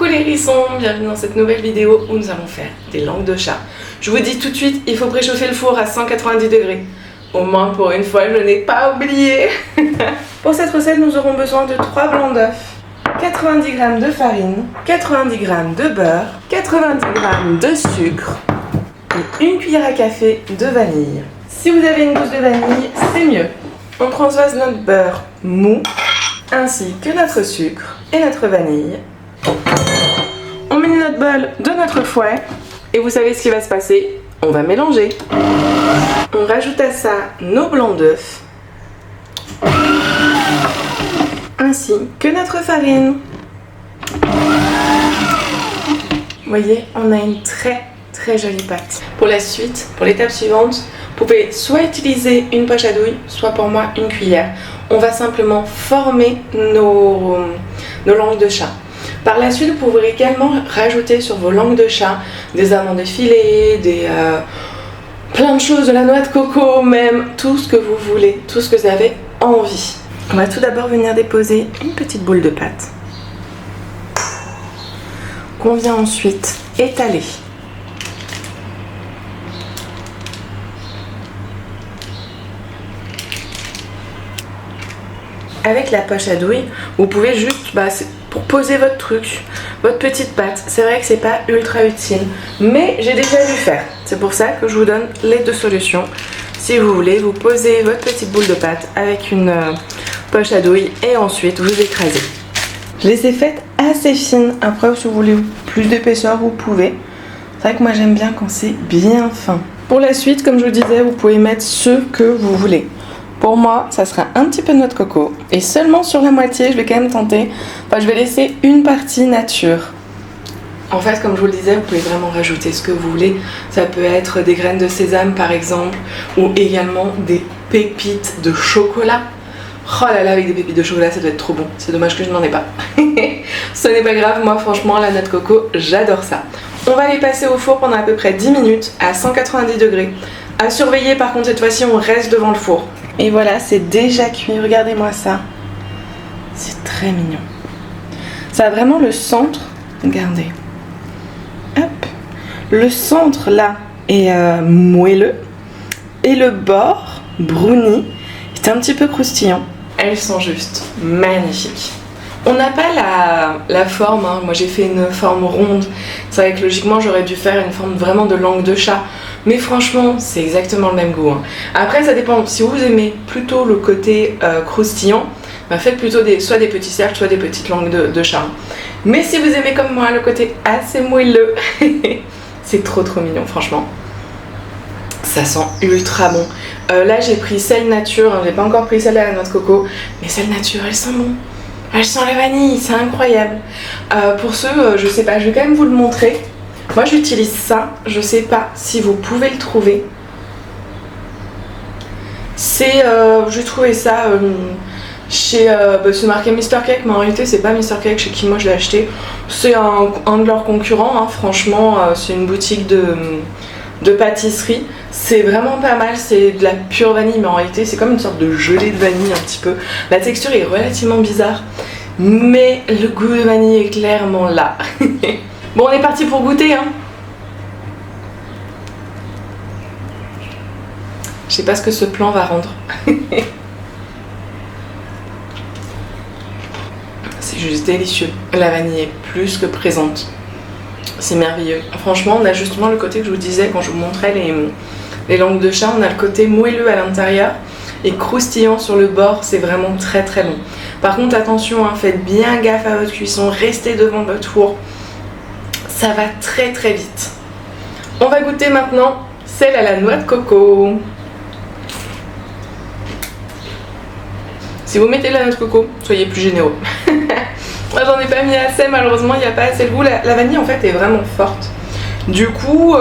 Coucou les hérissons, bienvenue dans cette nouvelle vidéo où nous allons faire des langues de chat. Je vous dis tout de suite, il faut préchauffer le four à 190 degrés. Au moins pour une fois, je n'ai pas oublié. Pour cette recette, nous aurons besoin de 3 blancs d'œufs, 90 g de farine, 90 g de beurre, 90 g de sucre et une cuillère à café de vanille. Si vous avez une gousse de vanille, c'est mieux. On transvase notre beurre mou ainsi que notre sucre et notre vanille. On met notre bol de notre fouet et vous savez ce qui va se passer, on va mélanger. On rajoute à ça nos blancs d'œufs ainsi que notre farine. Vous voyez, on a une très jolie pâte. Pour la suite, pour l'étape suivante, vous pouvez soit utiliser une poche à douille, soit pour moi une cuillère. On va simplement former nos langues de chat. Par la suite, vous pourrez également rajouter sur vos langues de chat des amandes effilées, plein de choses, de la noix de coco même, tout ce que vous voulez, tout ce que vous avez envie. On va tout d'abord venir déposer une petite boule de pâte qu'on vient ensuite étaler. Avec la poche à douille, vous pouvez juste, pour poser votre truc, votre petite pâte. C'est vrai que c'est pas ultra utile, mais j'ai déjà vu faire. C'est pour ça que je vous donne les deux solutions. Si vous voulez, vous posez votre petite boule de pâte avec une poche à douille et ensuite vous écrasez. Je les ai faites assez fines. Après, si vous voulez plus d'épaisseur, vous pouvez. C'est vrai que moi j'aime bien quand c'est bien fin. Pour la suite, comme je vous disais, vous pouvez mettre ce que vous voulez. Pour moi, ça sera un petit peu de noix de coco. Et seulement sur la moitié, je vais quand même tenter. Je vais laisser une partie nature. En fait, comme je vous le disais, vous pouvez vraiment rajouter ce que vous voulez. Ça peut être des graines de sésame par exemple, ou également des pépites de chocolat. Oh là là, avec des pépites de chocolat, ça doit être trop bon. C'est dommage que je n'en ai pas. Ce n'est pas grave, moi franchement, la noix de coco, j'adore ça. On va les passer au four pendant à peu près 10 minutes à 190 degrés. À surveiller, par contre, cette fois-ci, on reste devant le four. Et voilà, c'est déjà cuit. Regardez-moi ça. C'est très mignon. Ça a vraiment le centre. Regardez. Hop. Le centre, là, est moelleux. Et le bord, brownie, est un petit peu croustillant. Elles sont juste magnifiques. On n'a pas la forme, hein. Moi j'ai fait une forme ronde. C'est vrai que logiquement j'aurais dû faire une forme vraiment de langue de chat. Mais franchement c'est exactement le même goût, hein. Après ça dépend, si vous aimez plutôt le côté croustillant, faites plutôt soit des petits cercles, soit des petites langues de chat. Mais si vous aimez comme moi le côté assez moelleux, c'est trop mignon franchement. Ça sent ultra bon. Là j'ai pris celle nature, hein. J'ai pas encore pris celle à la noix de coco, mais celle nature elle sent bon. Elle sent la vanille, c'est incroyable. Pour ceux, je sais pas, je vais quand même vous le montrer. Moi j'utilise ça, je sais pas si vous pouvez le trouver. C'est, j'ai trouvé ça chez, c'est marqué Mr Cake, mais en réalité c'est pas Mr Cake chez qui moi je l'ai acheté. C'est un de leurs concurrents, hein. Franchement c'est une boutique de pâtisserie. C'est vraiment pas mal, c'est de la pure vanille, mais en réalité c'est comme une sorte de gelée de vanille un petit peu. La texture est relativement bizarre, mais le goût de vanille est clairement là. Bon, on est parti pour goûter, hein. Je sais pas ce que ce plan va rendre. C'est juste délicieux. La vanille est plus que présente. C'est merveilleux. Franchement, on a justement le côté que je vous disais quand je vous montrais les langues de chat. On a le côté moelleux à l'intérieur et croustillant sur le bord. C'est vraiment très bon. Par contre, attention, hein, faites bien gaffe à votre cuisson. Restez devant votre four. Ça va très vite. On va goûter maintenant celle à la noix de coco. Si vous mettez de la noix de coco, soyez plus généreux. Moi j'en ai pas mis assez, malheureusement il n'y a pas assez de goût. La vanille en fait est vraiment forte. Du coup,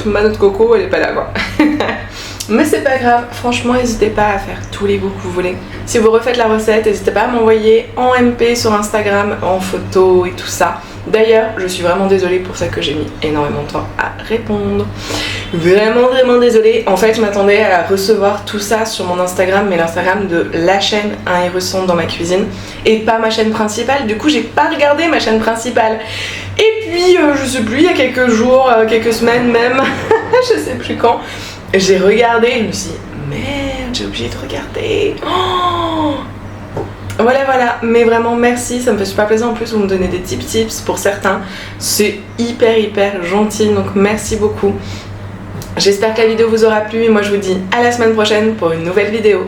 ma noix de coco elle est pas là quoi. Mais c'est pas grave, franchement n'hésitez pas à faire tous les goûts que vous voulez. Si vous refaites la recette, n'hésitez pas à m'envoyer en MP sur Instagram, en photo et tout ça. D'ailleurs, je suis vraiment désolée pour ça que j'ai mis énormément de temps à répondre. Vraiment désolée. En fait, je m'attendais à recevoir tout ça sur mon Instagram, mais l'Instagram de la chaîne Un Hérisson dans ma cuisine et pas ma chaîne principale. Du coup, j'ai pas regardé ma chaîne principale. Et puis, je sais plus, il y a quelques jours, quelques semaines même, je sais plus quand, j'ai regardé et je me suis dit, merde, j'ai oublié de regarder. Oh, voilà, mais vraiment merci, ça me fait super plaisir. En plus vous me donnez des tips pour certains, c'est hyper gentil, donc merci beaucoup. J'espère que la vidéo vous aura plu et moi je vous dis à la semaine prochaine pour une nouvelle vidéo.